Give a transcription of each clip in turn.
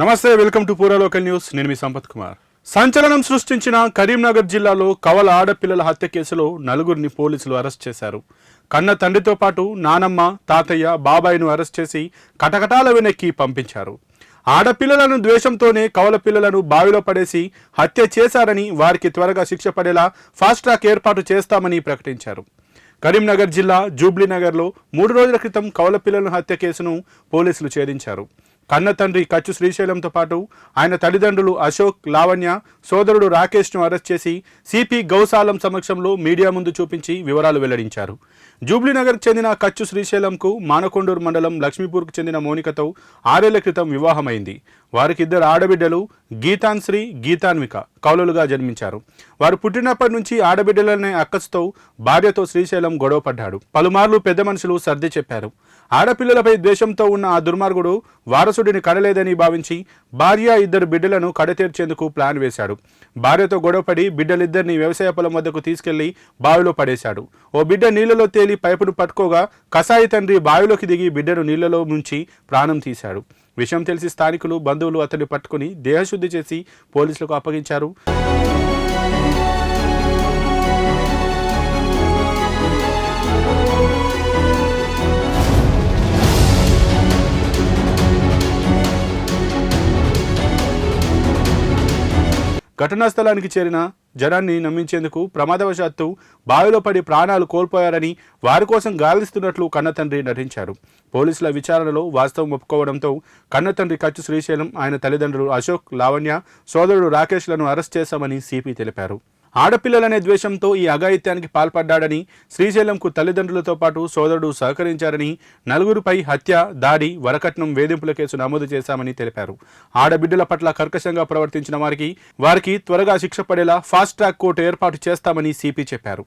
నమస్తే, welcome to పూరా local news. నేను మీ సంపత్ కుమార్. సంచలనం సృష్టించిన కరీంనగర్ జిల్లాలో కవల ఆడపిల్లల హత్య కేసులో నలుగురిని పోలీసులు అరెస్ట్ చేశారు. కన్న తండ్రితో పాటు నానమ్మ, తాతయ్య, బాబాయిను అరెస్ట్ చేసి కటకటాల వెనక్కి పంపించారు. ఆడపిల్లలను ద్వేషంతోనే కవల పిల్లలను బావిలో పడేసి హత్య చేశారని, వారికి త్వరగా శిక్ష పడేలా ఫాస్ట్ ట్రాక్ ఏర్పాటు చేస్తామని ప్రకటించారు. కరీంనగర్ జిల్లా జూబ్లీనగర్లో 3 రోజుల క్రితం కవల పిల్లల హత్య కేసును పోలీసులు ఛేదించారు. కన్న తండ్రి కచ్చు శ్రీశైలంతో పాటు ఆయన తల్లిదండ్రులు అశోక్, లావణ్య, సోదరుడు రాకేష్ను అరెస్ట్ చేసి సిపి గౌసాలం సమక్షంలో మీడియా ముందు చూపించి వివరాలు వెల్లడించారు. జూబ్లీనగర్కు చెందిన కచ్చు శ్రీశైలంకు మానకొండూరు మండలం లక్ష్మీపూర్కు చెందిన మోనికతో 6 ఏళ్ల క్రితం వివాహమైంది. వారికి 2 ఆడబిడ్డలు గీతాన్శ్రీ, గీతాన్విక కౌలులుగా జన్మించారు. వారు పుట్టినప్పటి నుంచి ఆడబిడ్డలనే అక్కసుతో భార్యతో శ్రీశైలం గొడవపడ్డాడు. పలుమార్లు పెద్ద మనుషులు సర్ది చెప్పారు. ఆడపిల్లలపై ద్వేషంతో ఉన్న ఆ దుర్మార్గుడు వారసుడిని కడలేదని భావించి భార్య, 2 బిడ్డలను కడతీర్చేందుకు ప్లాన్ వేశాడు. భార్యతో గొడవపడి బిడ్డలిద్దరిని వ్యవసాయ పొలం వద్దకు తీసుకెళ్లి బావిలో పడేశాడు. ఓ బిడ్డ నీళ్లలో తేలి పైపును పట్టుకోగా కసాయి తండ్రి బావిలోకి దిగి బిడ్డను నీళ్లలో ముంచి ప్రాణం తీశాడు. విషయం తెలిసి స్థానికులు, బంధువులు అతన్ని పట్టుకుని దేహశుద్ధి చేసి పోలీసులకు అప్పగించారు. ఘటనా స్థలానికి చేరిన జనాన్ని నమ్మించేందుకు ప్రమాదవశాత్తు బావిలో పడి ప్రాణాలు కోల్పోయారని, వారి కోసం గాలిస్తున్నట్లు కన్నతండ్రి నటించారు. పోలీసుల విచారణలో వాస్తవం ఒప్పుకోవడంతో కన్నతండ్రి కచ్చు శ్రీశైలం, ఆయన తల్లిదండ్రులు అశోక్, లావణ్య, సోదరుడు రాకేష్లను అరెస్ట్ చేశామని సిపి తెలిపారు. ఆడపిల్లలనే ద్వేషంతో ఈ అఘాయిత్యానికి పాల్పడ్డాడని, శ్రీశైలంకు తల్లిదండ్రులతో పాటు సోదరుడు సహకరించారని, నలుగురిపై హత్య, దాడి, వరకట్నం, వేధింపుల కేసు నమోదు చేశామని తెలిపారు. ఆడబిడ్డల పట్ల కర్కశంగా ప్రవర్తించిన వారికి త్వరగా శిక్ష పడేలా ఫాస్ట్ ట్రాక్ కోర్టు ఏర్పాటు చేస్తామని సిపి చెప్పారు.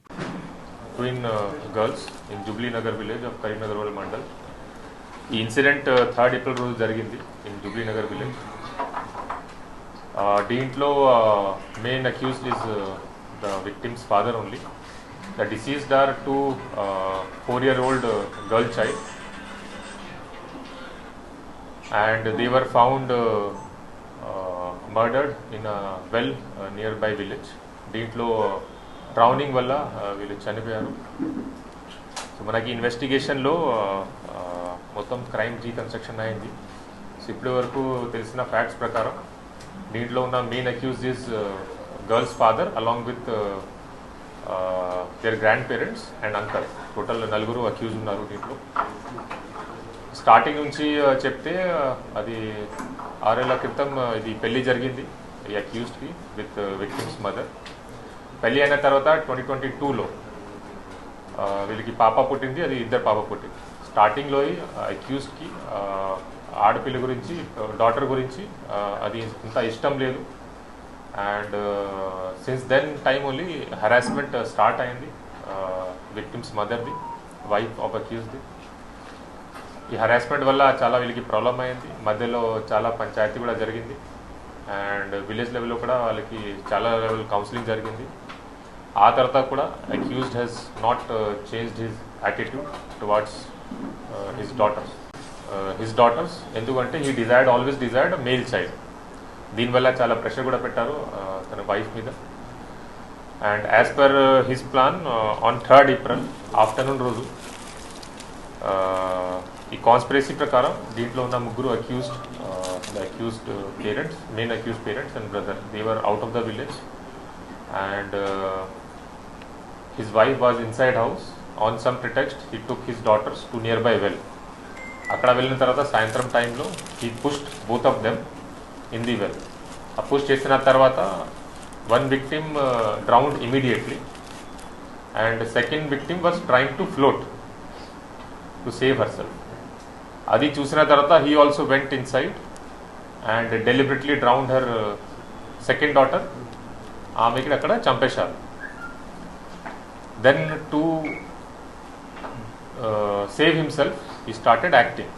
ఈ ఇన్సిడెంట్ 3rd ఏప్రిల్ రోజు జరిగింది ఇన్ జూబ్లీనగర్ విలేజ్. దీంట్లో main accused is the victim's father only. The deceased are 2 4-year-old girl child, and they were found murdered in a well nearby village. దీంట్లో drowning వల్ల వీళ్ళు చనిపోయారు. సో మనకి ఇన్వెస్టిగేషన్లో మొత్తం క్రైమ్ రీకన్స్ట్రక్షన్ అయింది. సో ఇప్పటి వరకు తెలిసిన ఫ్యాక్ట్స్ ప్రకారం దీంట్లో ఉన్న main accused is girl's father along with their grandparents and uncle. Total 4 accused ఉన్నారు దీంట్లో. స్టార్టింగ్ నుంచి చెప్తే అది 6 ఏళ్ల క్రితం ఇది పెళ్లి జరిగింది ఈ అక్యూజ్డ్కి విత్ విక్టిమ్స్ మదర్. పెళ్లి అయిన తర్వాత 2022లో వీళ్ళకి పాప పుట్టింది, అది 2 పాప పుట్టింది. స్టార్టింగ్లో అక్యూజ్డ్కి ఆడపిల్ల గురించి, డాటర్ గురించి అది ఇంత ఇష్టం లేదు. And since then time only harassment start అయింది విక్టిమ్స్ మదర్ది, వైఫ్ ఆఫ్ అక్యూజ్ది. ఈ హెరాస్మెంట్ వల్ల చాలా వీళ్ళకి ప్రాబ్లం అయింది. మధ్యలో చాలా పంచాయతీ కూడా జరిగింది అండ్ విలేజ్ లెవెల్లో కూడా వాళ్ళకి చాలా లెవెల్ కౌన్సిలింగ్ జరిగింది. ఆ తర్వాత కూడా accused has not changed his attitude towards his daughters. ఎందుకంటే he always desired male child. దీనివల్ల చాలా ప్రెషర్ కూడా పెట్టారు తన వైఫ్ మీద. And as per his plan on 3rd April afternoon రోజు ఈ కాన్స్పిరసీ ప్రకారం దీంట్లో ఉన్న 3 accused parents, main accused parents and brother, they were out of the village and his wife was inside house. On some pretext he took his daughters to near by well. అక్కడ వెళ్ళిన తర్వాత సాయంత్రం టైంలో he pushed both of them in the well. ఆ push చేసిన తర్వాత 1 victim drowned immediately and second victim was trying to float to save herself. అది చూసిన తర్వాత he also went inside and deliberately drowned her second daughter. ఆమెకి అక్కడ చంపేశారు. Then to save himself he started acting.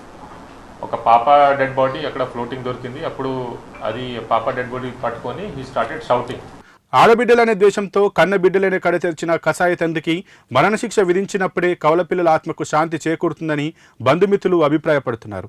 ఒక పాప డెడ్ బాడీ అక్కడ floating దొరికింది. అప్పుడు అది పాప డెడ్ బాడీ పట్టుకొని హీ స్టార్టెడ్ షౌటింగ్. ఆడబిడ్డలనే ద్వేషంతో కన్న బిడ్డలనే కడతెర్చిన కసాయి తండ్రికి మరణశిక్ష విధించినప్పుడే కవలపిల్లల ఆత్మకు శాంతి చేకూరుతుందని బంధుమిత్రులు అభిప్రాయపడుతున్నారు.